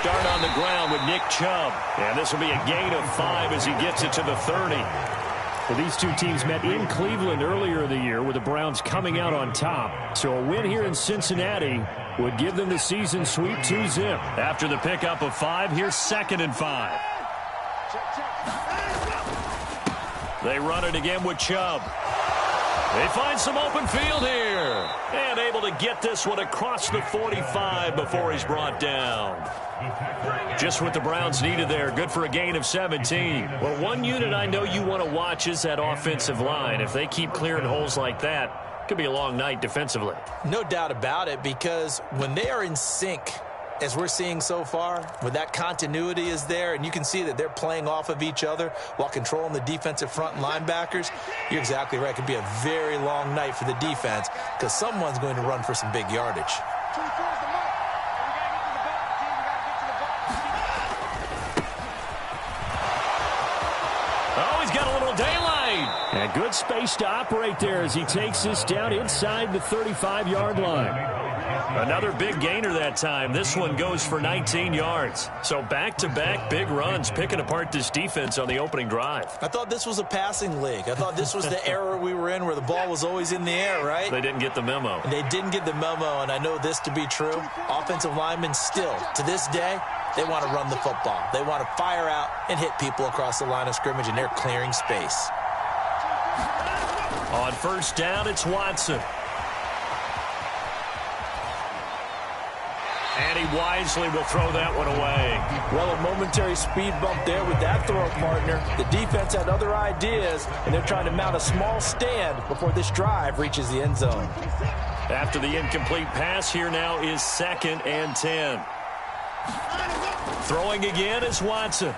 start on the ground with Nick Chubb. And this will be a gain of 5 as he gets it to the 30. Well, these two teams met in Cleveland earlier in the year with the Browns coming out on top. So a win here in Cincinnati would give them the season sweep 2-zip. After the pickup of 5, here's 2nd and 5. They run it again with Chubb. They find some open field here. And able to get this one across the 45 before he's brought down. Just what the Browns needed there. Good for a gain of 17. Well, one unit I know you want to watch is that offensive line. If they keep clearing holes like that, it could be a long night defensively. No doubt about it, because when they are in sync, as we're seeing so far, when that continuity is there and you can see that they're playing off of each other while controlling the defensive front and linebackers, you're exactly right. It could be a very long night for the defense because someone's going to run for some big yardage. Oh, he's got a little daylight. And good space to operate there as he takes this down inside the 35-yard line. Another big gainer that time. This one goes for 19 yards. So back-to-back big runs, picking apart this defense on the opening drive. I thought this was a passing league. I thought this was the era we were in where the ball was always in the air, right? They didn't get the memo. And they didn't get the memo, and I know this to be true. Offensive linemen still, to this day, they want to run the football. They want to fire out and hit people across the line of scrimmage, and they're clearing space. On first down, it's Watson. And he wisely will throw that one away. Well, a momentary speed bump there with that throw, partner. The defense had other ideas, and they're trying to mount a small stand before this drive reaches the end zone. After the incomplete pass, here now is 2nd and 10. Throwing again is Watson.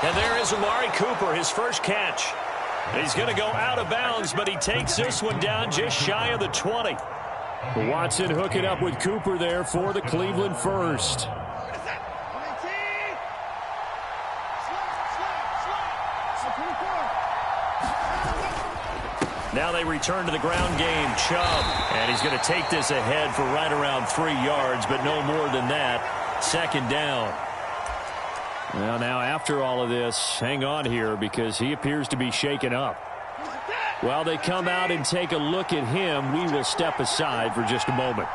And there is Amari Cooper, his first catch. He's going to go out of bounds, but he takes this one down just shy of the 20. Watson hooking up with Cooper there for the Cleveland first. Now they return to the ground game. Chubb. And he's going to take this ahead for right around 3 yards, but no more than that. 2nd down. Well, now after all of this, hang on here because he appears to be shaken up. While they come out and take a look at him, we will step aside for just a moment.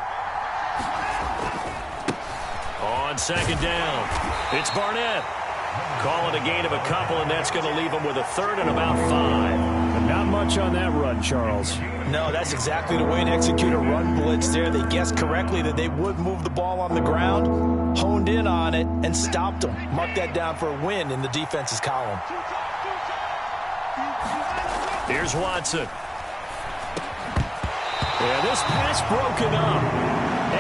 On 2nd down, it's Barnett. Calling a gain of a couple, and that's going to leave him with a 3rd and about 5. And not much on that run, Charles. No, that's exactly the way to execute a run blitz there. They guessed correctly that they would move the ball on the ground, honed in on it, and stopped them. Mark that down for a win in the defense's column. Here's Watson. Yeah, this pass broken up.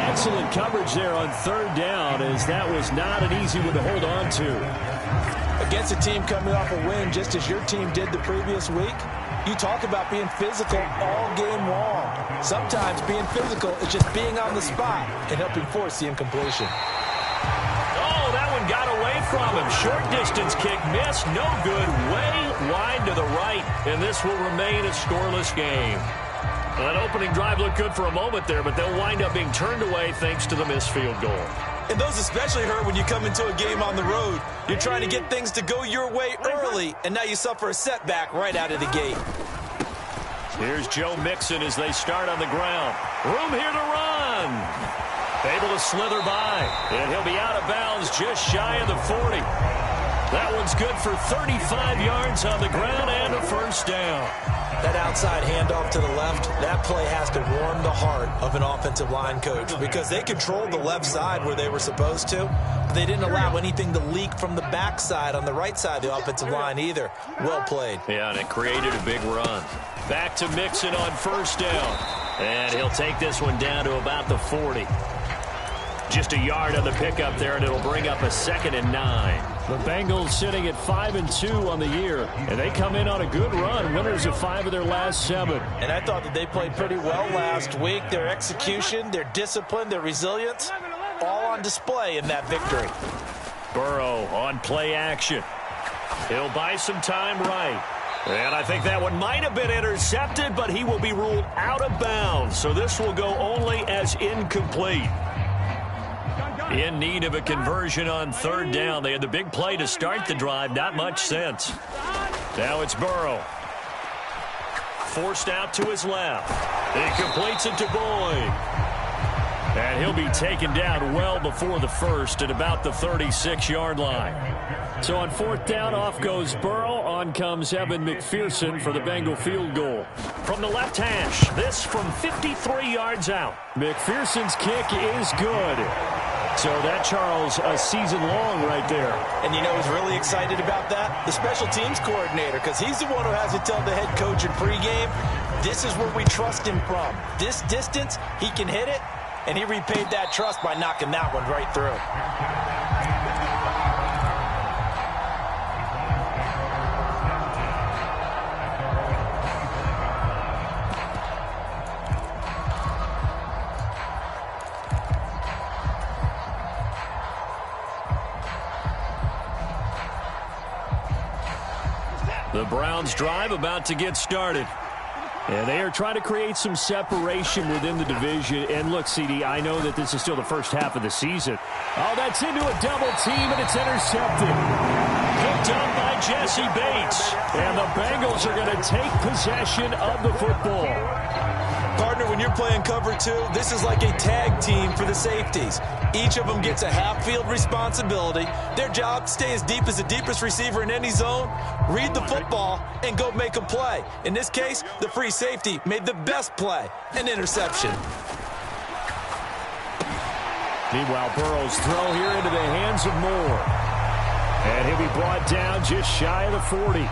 Excellent coverage there on 3rd down, as that was not an easy one to hold on to. Against a team coming off a win, just as your team did the previous week, you talk about being physical all game long. Sometimes being physical is just being on the spot and helping force the incompletion. Oh, that one got away from him. Short distance kick missed. No good. Way wide to the right. And this will remain a scoreless game. Well, that opening drive looked good for a moment there, but they'll wind up being turned away thanks to the missed field goal. And those especially hurt when you come into a game on the road. You're trying to get things to go your way early, and now you suffer a setback right out of the gate. Here's Joe Mixon as they start on the ground. Room here to run. Able to slither by, and he'll be out of bounds just shy of the 40. That one's good for 35 yards on the ground and a first down. That outside handoff to the left, that play has to warm the heart of an offensive line coach because they controlled the left side where they were supposed to. But they didn't allow anything to leak from the backside on the right side of the offensive line either. Well played. Yeah, and it created a big run. Back to Mixon on first down. And he'll take this one down to about the 40. Just a yard on the pickup there, and it'll bring up a 2nd and 9. The Bengals sitting at 5-2 on the year, and they come in on a good run, winners of 5 of their last 7. And I thought that they played pretty well last week. Their execution, their discipline, their resilience, all on display in that victory. Burrow on play action. He'll buy some time right. And I think that one might have been intercepted, but he will be ruled out of bounds. So this will go only as incomplete. In need of a conversion on third down. They had the big play to start the drive. Not much sense. Now it's Burrow. Forced out to his left. He completes it to Boyd. And he'll be taken down well before the first at about the 36-yard line. So on fourth down, off goes Burrow. On comes Evan McPherson for the Bengal field goal. From the left hash, this from 53 yards out. McPherson's kick is good. So that, Charles, a season long right there. And you know who's really excited about that? The special teams coordinator, because he's the one who has to tell the head coach in pregame, this is where we trust him from. This distance, he can hit it, and he repaid that trust by knocking that one right through. The Browns drive about to get started. And they are trying to create some separation within the division. And look, CD, I know that this is still the first half of the season. Oh, that's into a double team, and it's intercepted. Picked up by Jesse Bates. And the Bengals are going to take possession of the football. Partner, when you're playing cover two, this is like a tag team for the safeties. Each of them gets a half-field responsibility. Their job, stay as deep as the deepest receiver in any zone, read the football, and go make a play. In this case, the free safety made the best play, an interception. Meanwhile, Burrow's throw here into the hands of Moore. And he'll be brought down just shy of the 40.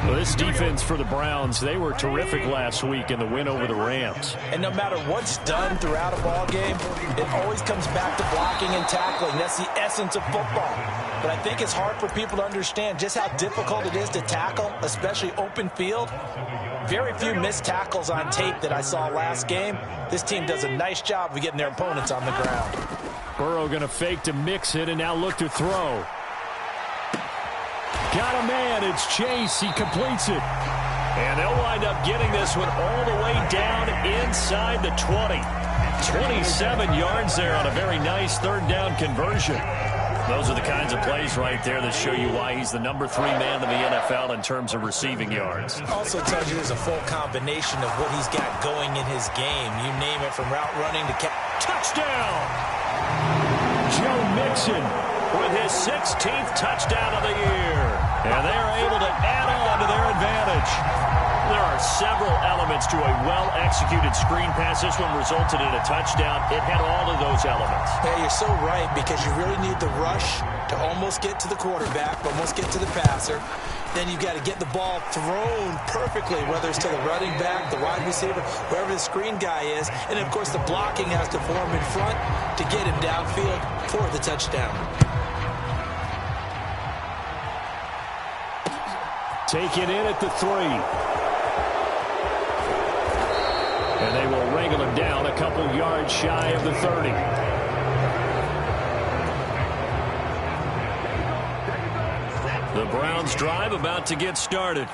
Well, this defense for the Browns, they were terrific last week in the win over the Rams. And no matter what's done throughout a ball game, it always comes back to blocking and tackling. That's the essence of football. But I think it's hard for people to understand just how difficult it is to tackle, especially open field. Very few missed tackles on tape that I saw last game. This team does a nice job of getting their opponents on the ground. Burrow going to fake to mix it and now look to throw. Got a man. It's Chase. He completes it. And they'll wind up getting this one all the way down inside the 20. 27 yards there on a very nice third down conversion. Those are the kinds of plays right there that show you why he's the number 3 man in the NFL in terms of receiving yards. Also tells you there's a full combination of what he's got going in his game. You name it, from route running to touchdown. Joe Mixon with his 16th touchdown of the year. And they are able to add on to their advantage. There are several elements to a well-executed screen pass. This one resulted in a touchdown. It had all of those elements. Yeah, you're so right, because you really need the rush to almost get to the quarterback, almost get to the passer. Then you've got to get the ball thrown perfectly, whether it's to the running back, the wide receiver, wherever the screen guy is. And, of course, the blocking has to form in front to get him downfield for the touchdown. Taken in at the 3. And they will wrangle him down a couple yards shy of the 30. The Browns drive about to get started.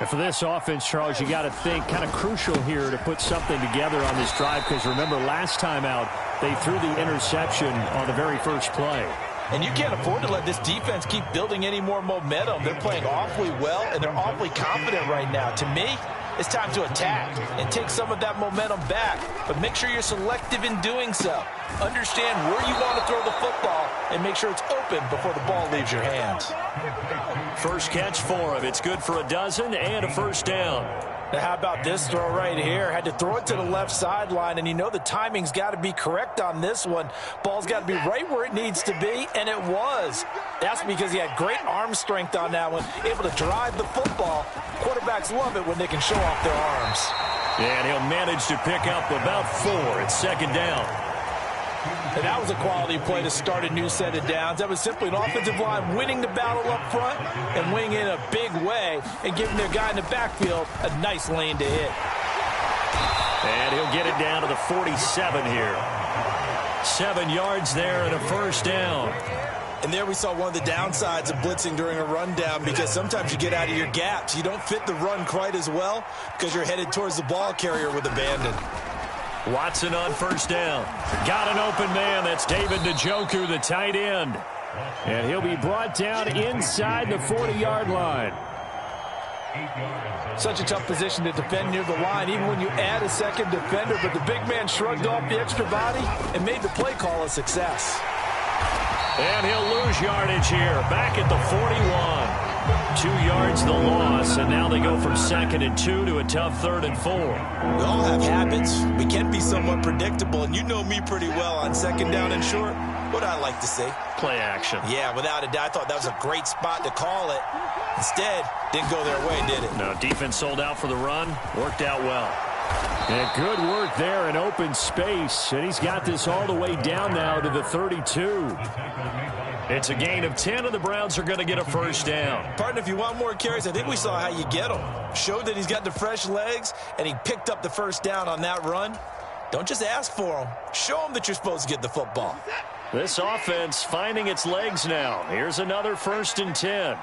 And for this offense, Charles, you got to think kind of crucial here to put something together on this drive, because remember, last time out, they threw the interception on the very first play. And you can't afford to let this defense keep building any more momentum. They're playing awfully well, and they're awfully confident right now. To me, it's time to attack and take some of that momentum back. But make sure you're selective in doing so. Understand where you want to throw the football and make sure it's open before the ball leaves your hands. First catch for him. It's good for a dozen and a first down. Now, how about this throw right here? Had to throw it to the left sideline, and you know the timing's got to be correct on this one. Ball's got to be right where it needs to be, and it was. That's because he had great arm strength on that one, able to drive the football. Quarterbacks love it when they can show off their arms. And he'll manage to pick up about 4. It's second down. And that was a quality play to start a new set of downs. That was simply an offensive line winning the battle up front and winning in a big way and giving their guy in the backfield a nice lane to hit. And he'll get it down to the 47 here. 7 yards there and a first down. And there we saw one of the downsides of blitzing during a rundown, because sometimes you get out of your gaps. You don't fit the run quite as well because you're headed towards the ball carrier with abandon. Watson on first down. Got an open man. That's David Njoku, the tight end. And he'll be brought down inside the 40-yard line. Such a tough position to defend near the line, even when you add a second defender. But the big man shrugged off the extra body and made the play call a success. And he'll lose yardage here. Back at the 41. 2 yards the loss, and now they go from 2nd and 2 to a tough 3rd and 4. We all have habits. We can be somewhat predictable, and you know me pretty well on 2nd down and short. What I like to say? Play action. Yeah, without a doubt. I thought that was a great spot to call it. Instead, didn't go their way, did it? No, defense sold out for the run. Worked out well. And good work there in open space, and he's got this all the way down now to the 32. It's a gain of 10, and the Browns are going to get a first down. Partner, if you want more carries, I think we saw how you get them. Showed that he's got the fresh legs, and he picked up the first down on that run. Don't just ask for them. Show them that you're supposed to get the football. This offense finding its legs now. Here's another 1st and 10.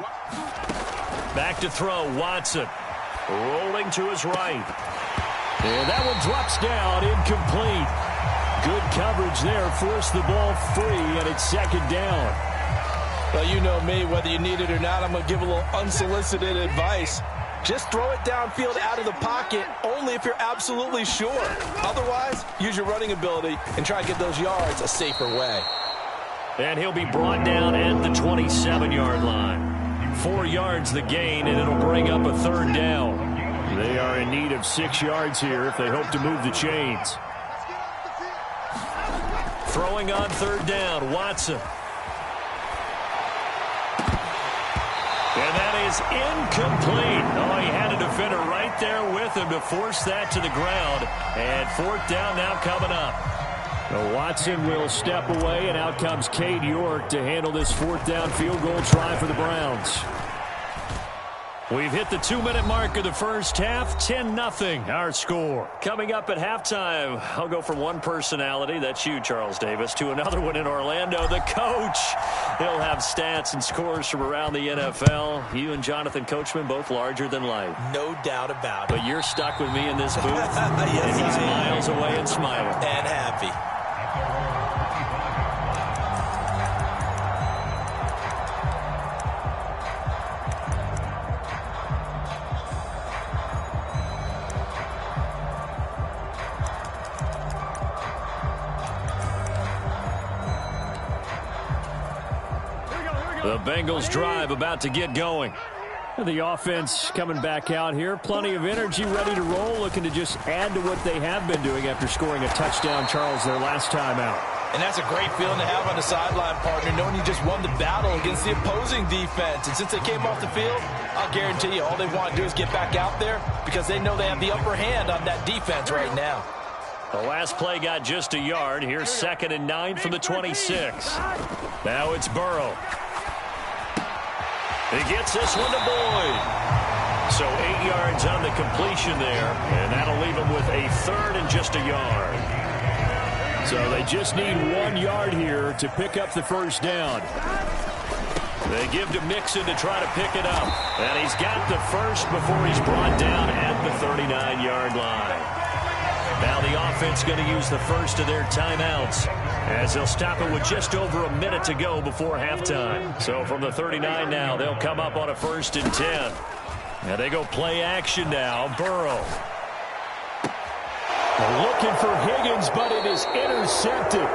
Back to throw, Watson. Rolling to his right. And that one drops down, incomplete. Good coverage there, forced the ball free, and it's 2nd down. Well, you know me, whether you need it or not, I'm going to give a little unsolicited advice. Just throw it downfield out of the pocket only if you're absolutely sure. Otherwise, use your running ability and try to get those yards a safer way. And he'll be brought down at the 27-yard line. 4 yards the gain, and it'll bring up a 3rd down. They are in need of 6 yards here if they hope to move the chains. Throwing on 3rd down, Watson. And that is incomplete. Oh, he had a defender right there with him to force that to the ground. And 4th down now coming up. Well, Watson will step away, and out comes Cade York to handle this 4th down field goal try for the Browns. We've hit the 2-minute mark of the first half. 10-0 our score. Coming up at halftime, I'll go from one personality, that's you, Charles Davis, to another one in Orlando, the coach. He'll have stats and scores from around the NFL. You and Jonathan Coachman both larger than life. No doubt about it. But you're stuck with me in this booth. Yes, and he's miles away and smiling. And happy. The Bengals drive about to get going. The offense coming back out here. Plenty of energy, ready to roll, looking to just add to what they have been doing after scoring a touchdown, Charles, their last time out. And that's a great feeling to have on the sideline, partner, knowing you just won the battle against the opposing defense. And since they came off the field, I'll guarantee you all they want to do is get back out there because they know they have the upper hand on that defense right now. The last play got just a yard. Here's 2nd and 9 from the 26. Now it's Burrow. He gets this one to Boyd. So 8 yards on the completion there, and that'll leave him with a 3rd and just a yard. So they just need 1 yard here to pick up the first down. They give to Mixon to try to pick it up. And he's got the first before he's brought down at the 39-yard line. Now the offense going to use the first of their timeouts as they'll stop it with just over a minute to go before halftime. So from the 39 now, they'll come up on a 1st and 10. Now they go play action now. Burrow. Looking for Higgins, but it is intercepted.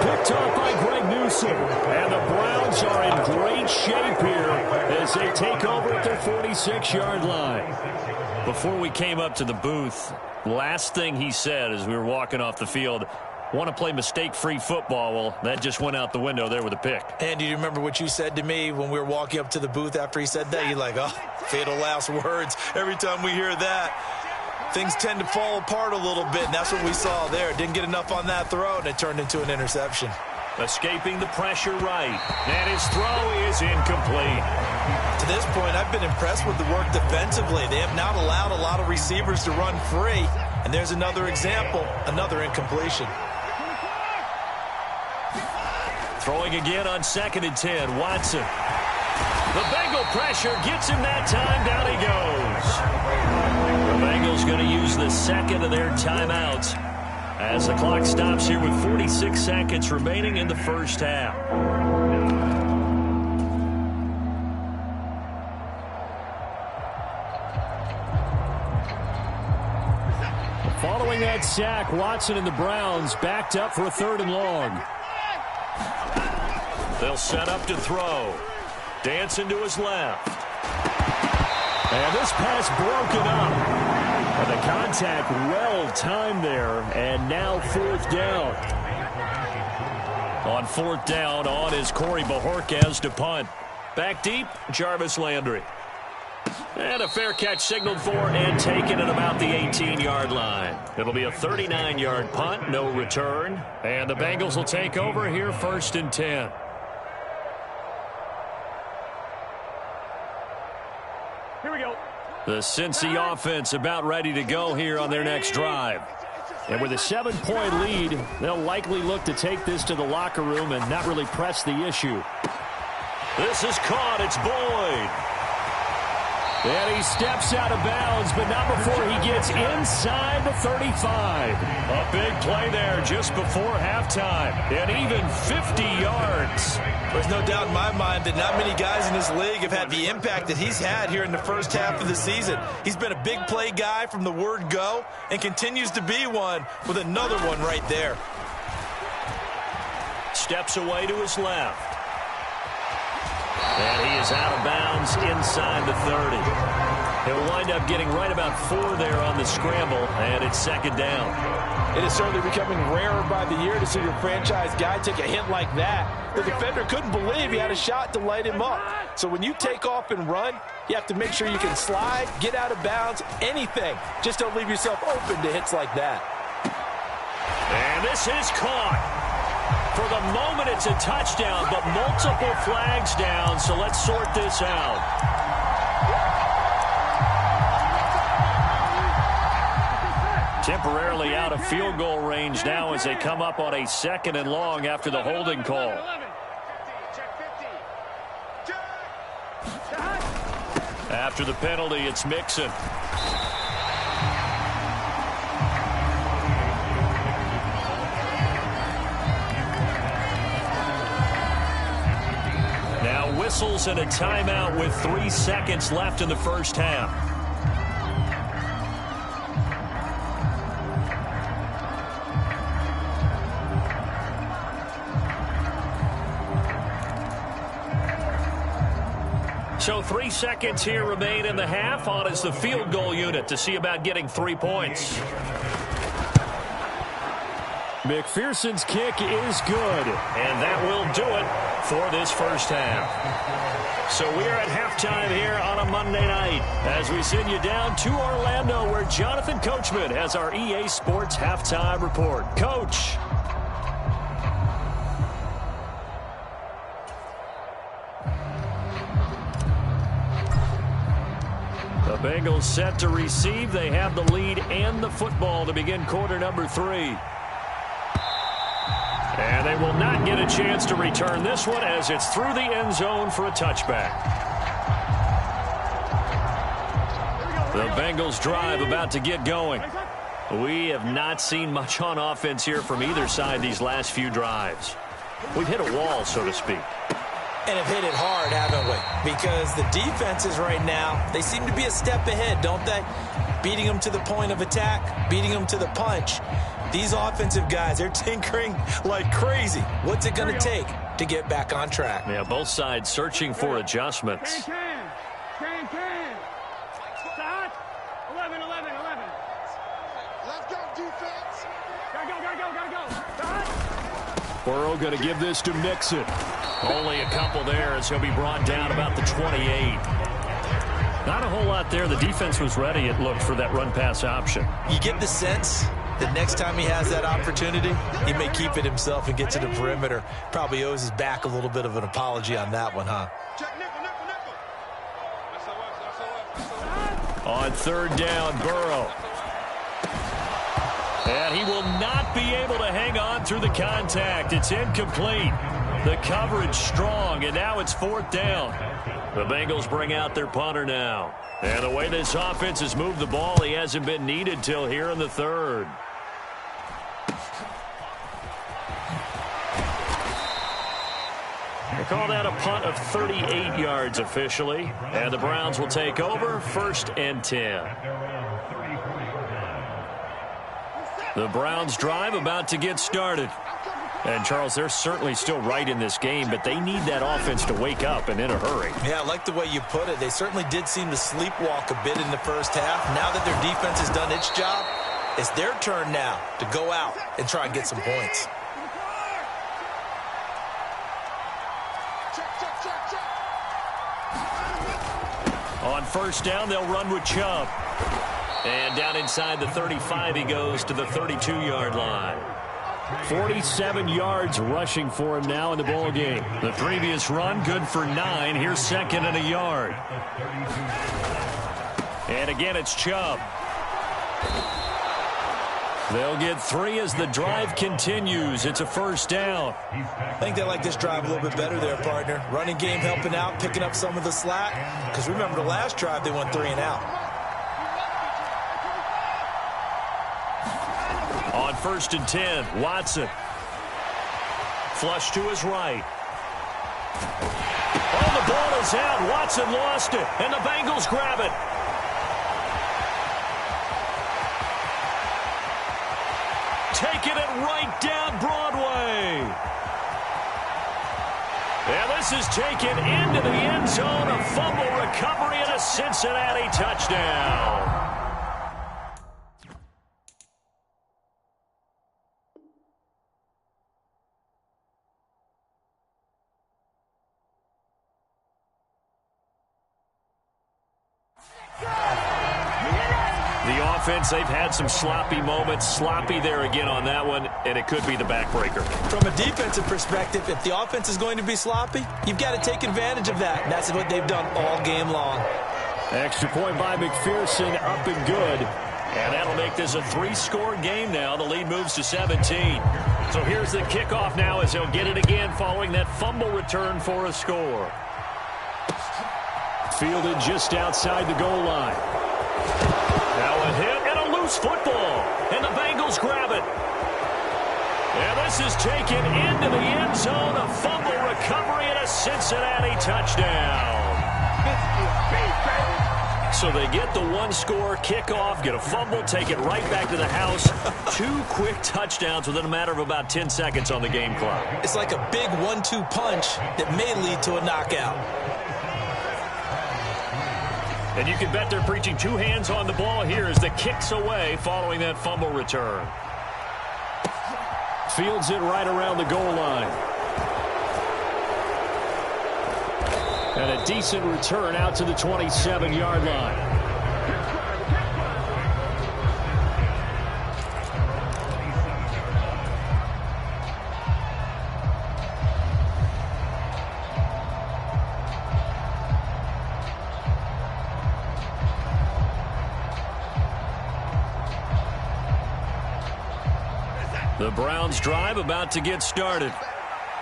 Picked off by Greg Newsom. And the Browns are in great shape here as they take over at their 46-yard line. Before we came up to the booth, last thing he said as we were walking off the field, want to play mistake-free football. Well, that just went out the window there with a pick. And do you remember what you said to me when we were walking up to the booth after he said that? You're like, oh, fatal last words. Every time we hear that, things tend to fall apart a little bit, and that's what we saw there. Didn't get enough on that throw, and it turned into an interception. Escaping the pressure right, and his throw is incomplete. To this point, I've been impressed with the work defensively. They have not allowed a lot of receivers to run free, and there's another example, another incompletion. Throwing again on 2nd and 10, Watson. The Bengal pressure gets him that time. Down he goes. The Bengals going to use the 2nd of their timeouts as the clock stops here with 46 seconds remaining in the first half. Following that sack, Watson and the Browns backed up for a 3rd and long. They'll set up to throw. Dancing to his left. And this pass broken up. And the contact well timed there. And now 4th down. On 4th down, on is Corey Bajorquez to punt. Back deep, Jarvis Landry. And a fair catch signaled for and taken at about the 18-yard line. It'll be a 39-yard punt, no return. And the Bengals will take over here 1st and 10. Here we go. The Cincy offense about ready to go here on their next drive. And with a 7-point lead, they'll likely look to take this to the locker room and not really press the issue. This is caught. It's Boyd. And he steps out of bounds, but not before he gets inside the 35. A big play there just before halftime. And even 50 yards. There's no doubt in my mind that not many guys in this league have had the impact that he's had here in the first half of the season. He's been a big play guy from the word go and continues to be one with another one right there. Steps away to his left. And he is out of bounds inside the 30. He'll wind up getting right about 4 there on the scramble, and it's 2nd down. It is certainly becoming rarer by the year to see your franchise guy take a hit like that. The defender couldn't believe he had a shot to light him up. So when you take off and run, you have to make sure you can slide, get out of bounds, anything. Just don't leave yourself open to hits like that. And this is caught. For the moment, it's a touchdown, but multiple flags down, so let's sort this out. Temporarily out of field goal range now as they come up on a 2nd and long after the holding call. After the penalty, it's Mixon. Whistles and a timeout with 3 seconds left in the first half. So 3 seconds here remain in the half. On is the field goal unit to see about getting 3 points. McPherson's kick is good. And that will do it for this first half. So we are at halftime here on a Monday night as we send you down to Orlando where Jonathan Coachman has our EA Sports halftime report. Coach. The Bengals set to receive. They have the lead and the football to begin quarter number 3. And they will not get a chance to return this one as it's through the end zone for a touchback. The Bengals drive about to get going. We have not seen much on offense here from either side these last few drives. We've hit a wall, so to speak. And have hit it hard, haven't we? Because the defenses right now, they seem to be a step ahead, don't they? Beating them to the point of attack, beating them to the punch. These offensive guys, they're tinkering like crazy. What's it going to take to get back on track? Yeah, both sides searching for adjustments. Can. Start. 11. Let's go, defense. Gotta go. Start. Burrow going to give this to Mixon. Only a couple there as he'll be brought down about the 28. Not a whole lot there. The defense was ready, it looked, for that run-pass option. You get the sense that next time he has that opportunity, he may keep it himself and get to the perimeter. Probably owes his back a little bit of an apology on that one, huh? On 3rd down, Burrow. And he will not be able to hang on through the contact. It's incomplete. The coverage strong, and now it's 4th down. The Bengals bring out their punter now. And the way this offense has moved the ball, he hasn't been needed till here in the 3rd. call that a punt of 38 yards officially. And the Browns will take over 1st and 10. The Browns drive about to get started. And, Charles, they're certainly still right in this game, but they need that offense to wake up and in a hurry. Yeah, I like the way you put it. They certainly did seem to sleepwalk a bit in the first half. Now that their defense has done its job, it's their turn now to go out and try and get some points. On 1st down, they'll run with Chubb. And down inside the 35, he goes to the 32-yard line. 47 yards rushing for him now in the ball game. The previous run, good for 9. Here's 2nd and a yard. And again, it's Chubb. They'll get 3 as the drive continues. It's a 1st down. I think they like this drive a little bit better there, partner. Running game helping out, picking up some of the slack. Because remember, the last drive, they went 3 and out. On 1st and 10, Watson. Flush to his right. Oh, the ball is out. Watson lost it, and the Bengals grab it. Taking it right down Broadway. And this is taken into the end zone. A fumble recovery and a Cincinnati touchdown. Offense, they've had some sloppy moments. Sloppy there again on that one, and it could be the backbreaker. From a defensive perspective, if the offense is going to be sloppy, you've got to take advantage of that. And that's what they've done all game long. Extra point by McPherson, up and good. And that'll make this a 3-score game now. The lead moves to 17. So here's the kickoff now as they'll get it again following that fumble return for a score. Fielded just outside the goal line. Now a hit and a loose football. And the Bengals grab it. And this is taken into the end zone. A fumble recovery and a Cincinnati touchdown. So they get the 1-score kickoff, get a fumble, take it right back to the house. 2 quick touchdowns within a matter of about 10 seconds on the game clock. It's like a big 1-2 punch that may lead to a knockout. And you can bet they're preaching 2 hands on the ball here as the kick's away following that fumble return. Fields it right around the goal line. And a decent return out to the 27-yard line. The Browns drive about to get started.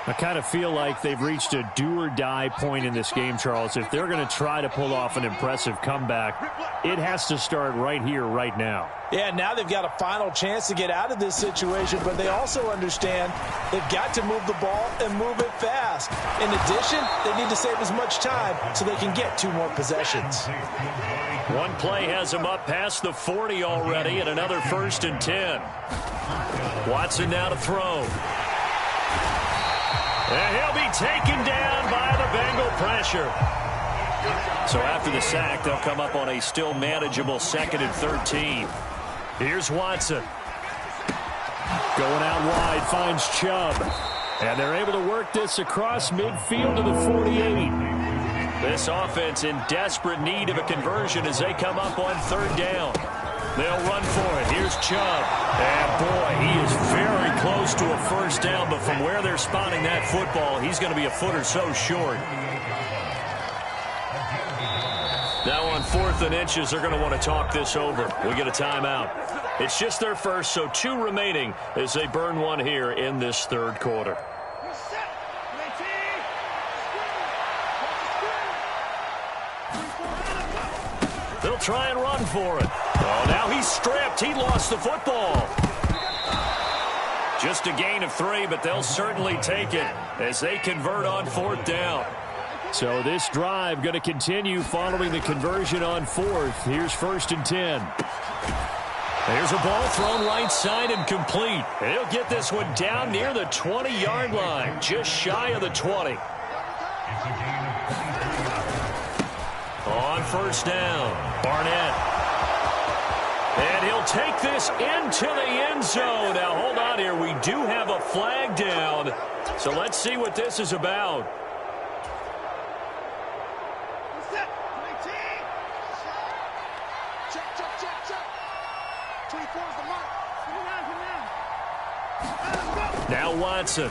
I kind of feel like they've reached a do-or-die point in this game, Charles. If they're going to try to pull off an impressive comeback, it has to start right here, right now. Yeah, now they've got a final chance to get out of this situation, but they also understand they've got to move the ball and move it fast. In addition, they need to save as much time so they can get 2 more possessions. One play has them up past the 40 already, and another 1st and 10. Watson now to throw. And he'll be taken down by the Bengal pressure. So after the sack, they'll come up on a still manageable 2nd and 13. Here's Watson. Going out wide, finds Chubb. And they're able to work this across midfield to the 48. This offense in desperate need of a conversion as they come up on 3rd down. They'll run for it. Here's Chubb. And, boy, he is very close to a 1st down, but from where they're spotting that football, he's going to be a foot or so short. Now on 4th and inches, they're going to want to talk this over. We get a timeout. It's just their first, so 2 remaining as they burn one here in this 3rd quarter. They'll try and run for it. Oh, now he's stripped. He lost the football. Just a gain of 3, but they'll certainly take it as they convert on 4th down. So this drive going to continue following the conversion on 4th. Here's 1st and 10. There's a ball thrown right side and complete. He'll get this one down near the 20-yard line, just shy of the 20. On 1st down, Barnett. And he'll take this into the end zone. Now, hold on here. We do have a flag down. So let's see what this is about. Now Watson.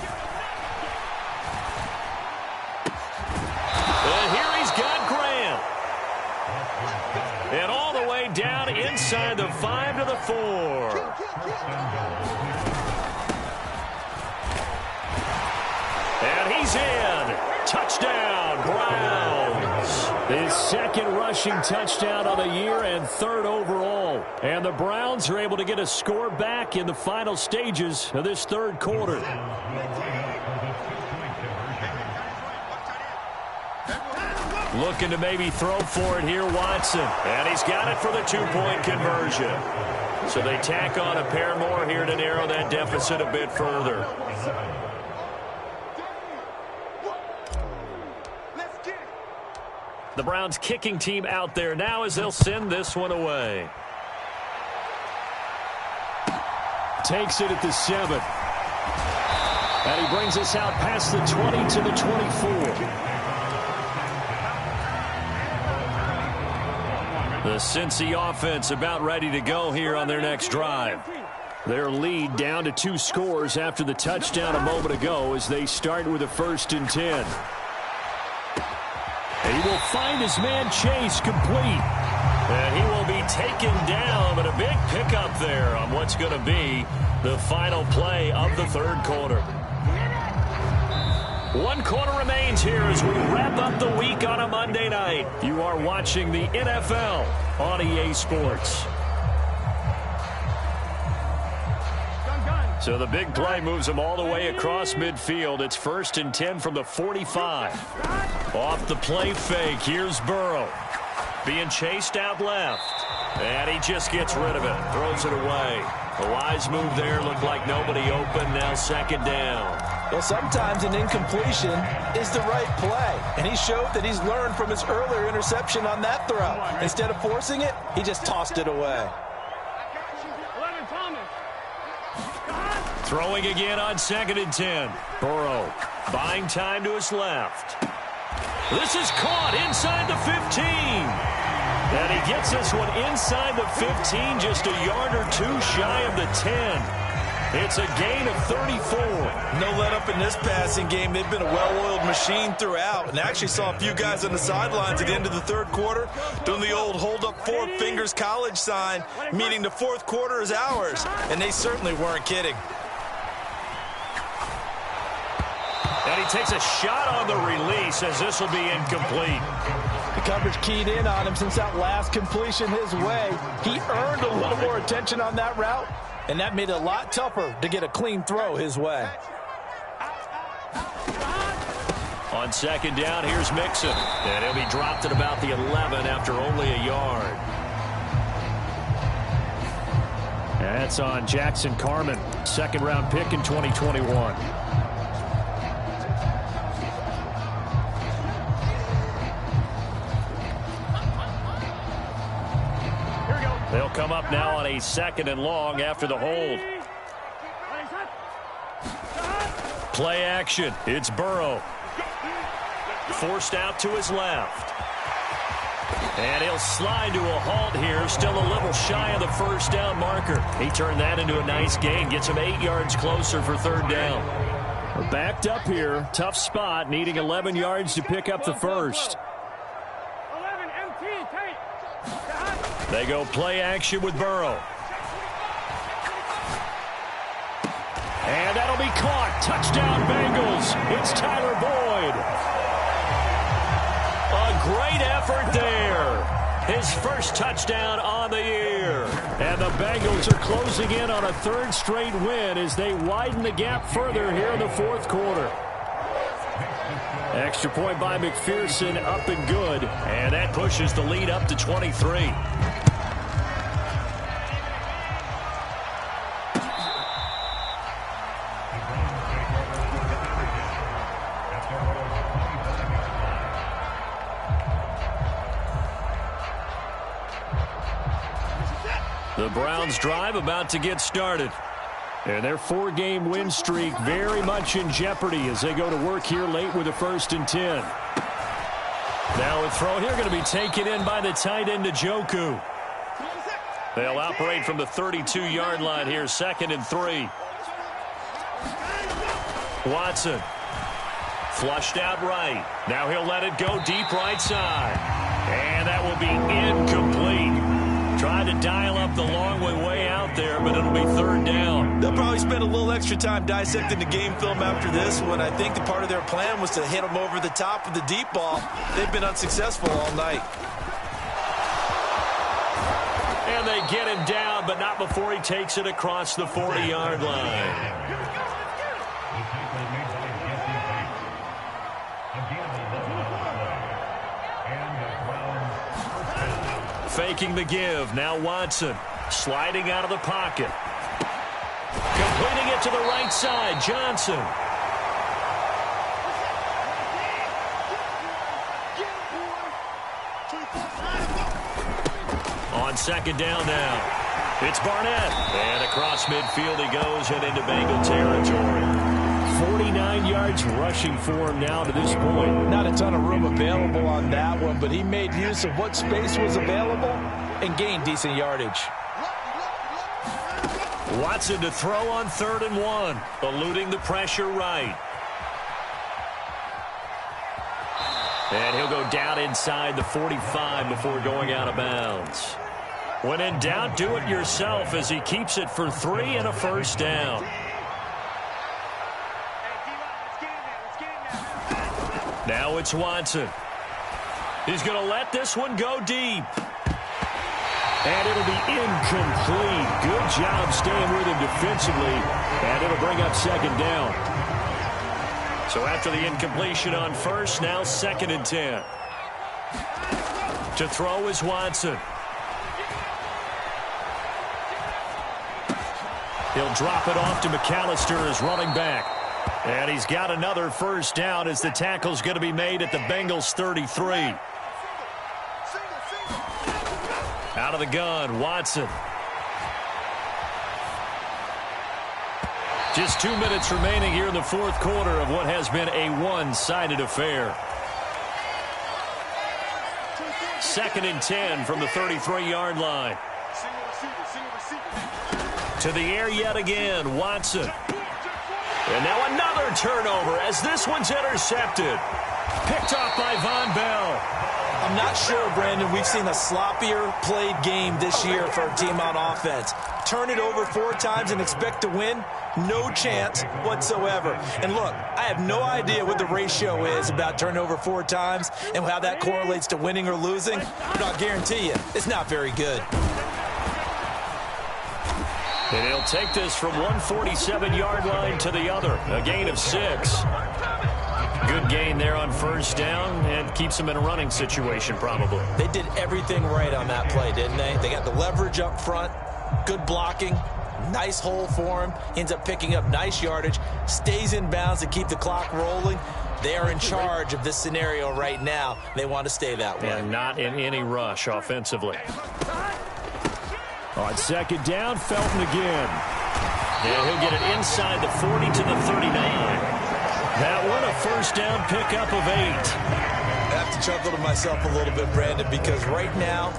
And here he's got Grant. And all the way down inside the 5 to the 4. And he's in. Touchdown, Browns. His second rushing touchdown of the year and 3rd overall. And the Browns are able to get a score back in the final stages of this 3rd quarter. Looking to maybe throw for it here, Watson. And he's got it for the 2-point conversion. So they tack on a pair more here to narrow that deficit a bit further. The Browns kicking team out there now as they'll send this one away. Takes it at the 7. And he brings us out past the 20 to the 24. The Cincy offense about ready to go here on their next drive. Their lead down to 2 scores after the touchdown a moment ago as they start with a 1st and 10. And he will find his man Chase complete. And he will be taken down, but a big pickup there on what's going to be the final play of the 3rd quarter. 1 quarter remains here as we wrap up the week on a Monday night. You are watching the NFL on EA Sports. So the big play moves them all the way across midfield. It's 1st and 10 from the 45. Off the play fake, here's Burrow. Being chased out left. And he just gets rid of it. Throws it away. A wise move there. Looked like nobody open. Now 2nd down. Well, sometimes an incompletion is the right play. And he showed that he's learned from his earlier interception on that throw. Instead of forcing it, he just tossed it away. Throwing again on 2nd and 10. Burrow buying time to his left. This is caught inside the 15. And he gets this one inside the 15, just a yard or 2 shy of the 10. It's a gain of 34. No let up in this passing game. They've been a well-oiled machine throughout. And actually saw a few guys on the sidelines at the end of the 3rd quarter doing the old hold up 4 fingers college sign, meaning the 4th quarter is ours. And they certainly weren't kidding. And he takes a shot on the release as this will be incomplete. The coverage keyed in on him since that last completion his way. He earned a little more attention on that route, and that made it a lot tougher to get a clean throw his way. On 2nd down, here's Mixon. And he'll be dropped at about the 11 after only a yard. That's on Jackson Carman, 2nd-round pick in 2021. They'll come up now on a 2nd and long after the hold. Play action. It's Burrow. Forced out to his left. And he'll slide to a halt here. Still a little shy of the 1st down marker. He turned that into a nice gain. Gets him 8 yards closer for 3rd down. We're backed up here. Tough spot. Needing 11 yards to pick up the 1st. They go play action with Burrow. And that'll be caught. Touchdown, Bengals. It's Tyler Boyd. A great effort there. His first touchdown on the year. And the Bengals are closing in on a third straight win as they widen the gap further here in the fourth quarter. Extra point by McPherson, up and good. And that pushes the lead up to 23. The Browns drive about to get started. And their 4-game win streak very much in jeopardy as they go to work here late with a 1st and 10. Now a throw here going to be taken in by the tight end Njoku. They'll operate from the 32-yard line here, 2nd and 3. Watson. Flushed out right. Now he'll let it go deep right side. And that will be incomplete. Tried to dial up the long way out there, but it'll be 3rd down. They'll probably spend a little extra time dissecting the game film after this one. I think the part of their plan was to hit them over the top of the deep ball. They've been unsuccessful all night. And they get him down, but not before he takes it across the 40-yard line. Faking the give. Now Watson sliding out of the pocket. Completing it to the right side. Johnson. On 2nd down now. It's Barnett. And across midfield he goes and into Bengal territory. 49 yards rushing for him now to this point. Not a ton of room available on that one, but he made use of what space was available and gained decent yardage. Watson to throw on 3rd and 1, eluding the pressure right. And he'll go down inside the 45 before going out of bounds. When in doubt, do it yourself as he keeps it for 3 and a 1st down. Now it's Watson. He's going to let this one go deep. And it'll be incomplete. Good job staying with him defensively. And it'll bring up 2nd down. So after the incompletion on 1st, now 2nd and 10. To throw is Watson. He'll drop it off to McAllister as running back. And he's got another 1st down as the tackle's going to be made at the Bengals 33. Out of the gun, Watson. Just 2 minutes remaining here in the fourth quarter of what has been a one-sided affair. 2nd and 10 from the 33-yard line. To the air yet again, Watson. And now another turnover as this one's intercepted. Picked off by Von Bell. I'm not sure, Brandon, we've seen a sloppier played game this year for a team on offense. Turn it over 4 times and expect to win? No chance whatsoever. And look, I have no idea what the ratio is about turning over 4 times and how that correlates to winning or losing. But I'll guarantee you, it's not very good. And he'll take this from one 47-yard line to the other. A gain of 6. Good gain there on 1st down and keeps him in a running situation probably. They did everything right on that play, didn't they? They got the leverage up front, good blocking, nice hole for him. He ends up picking up nice yardage, stays in bounds to keep the clock rolling. They are in charge of this scenario right now. They want to stay that way. And not in any rush offensively. On 2nd down, Felton again. Yeah, he'll get it inside the 40 to the 39. That one a 1st down pickup of 8. I have to chuckle to myself a little bit, Brandon, because right now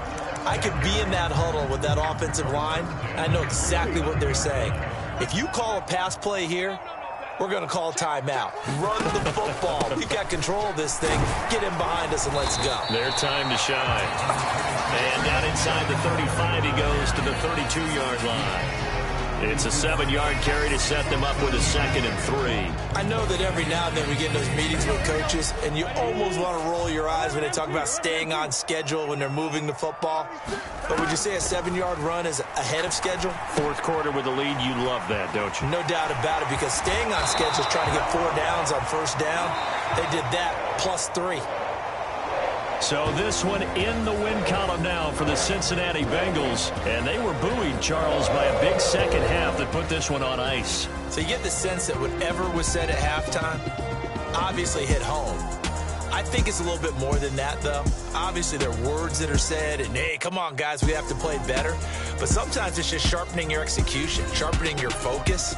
I could be in that huddle with that offensive line. I know exactly what they're saying. If you call a pass play here, we're going to call timeout. Run the football. We've got control of this thing. Get him behind us and let's go. Their time to shine. And down inside the 35 he goes to the 32-yard line. It's a 7-yard carry to set them up with a 2nd and 3. I know that every now and then we get in those meetings with coaches, and you almost want to roll your eyes when they talk about staying on schedule when they're moving the football. But would you say a 7-yard run is ahead of schedule? Fourth quarter with the lead, you love that, don't you? No doubt about it, because staying on schedule is trying to get 4 downs on first down. They did that plus 3. So this one in the win column now for the Cincinnati Bengals. And they were buoyed, Charles, by a big second half that put this one on ice. So you get the sense that whatever was said at halftime obviously hit home. I think it's a little bit more than that, though. Obviously, there are words that are said, and, hey, come on, guys, we have to play better. But sometimes it's just sharpening your execution, sharpening your focus,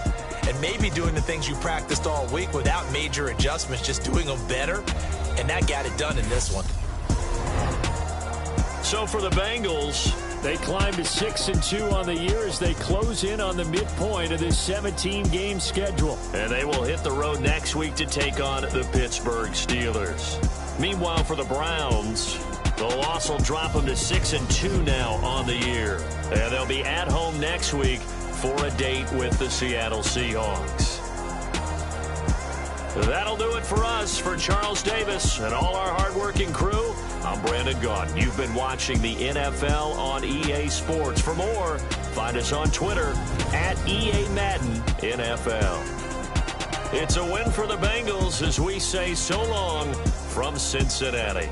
and maybe doing the things you practiced all week without major adjustments, just doing them better. And that got it done in this one. So for the Bengals, they climb to 6-2 on the year as they close in on the midpoint of this 17-game schedule. And they will hit the road next week to take on the Pittsburgh Steelers. Meanwhile, for the Browns, the loss will drop them to 6-2 now on the year. And they'll be at home next week for a date with the Seattle Seahawks. That'll do it for us. For Charles Davis and all our hardworking crew, I'm Brandon Gaudin. You've been watching the NFL on EA Sports. For more, find us on Twitter at EA Madden NFL. It's a win for the Bengals as we say so long from Cincinnati.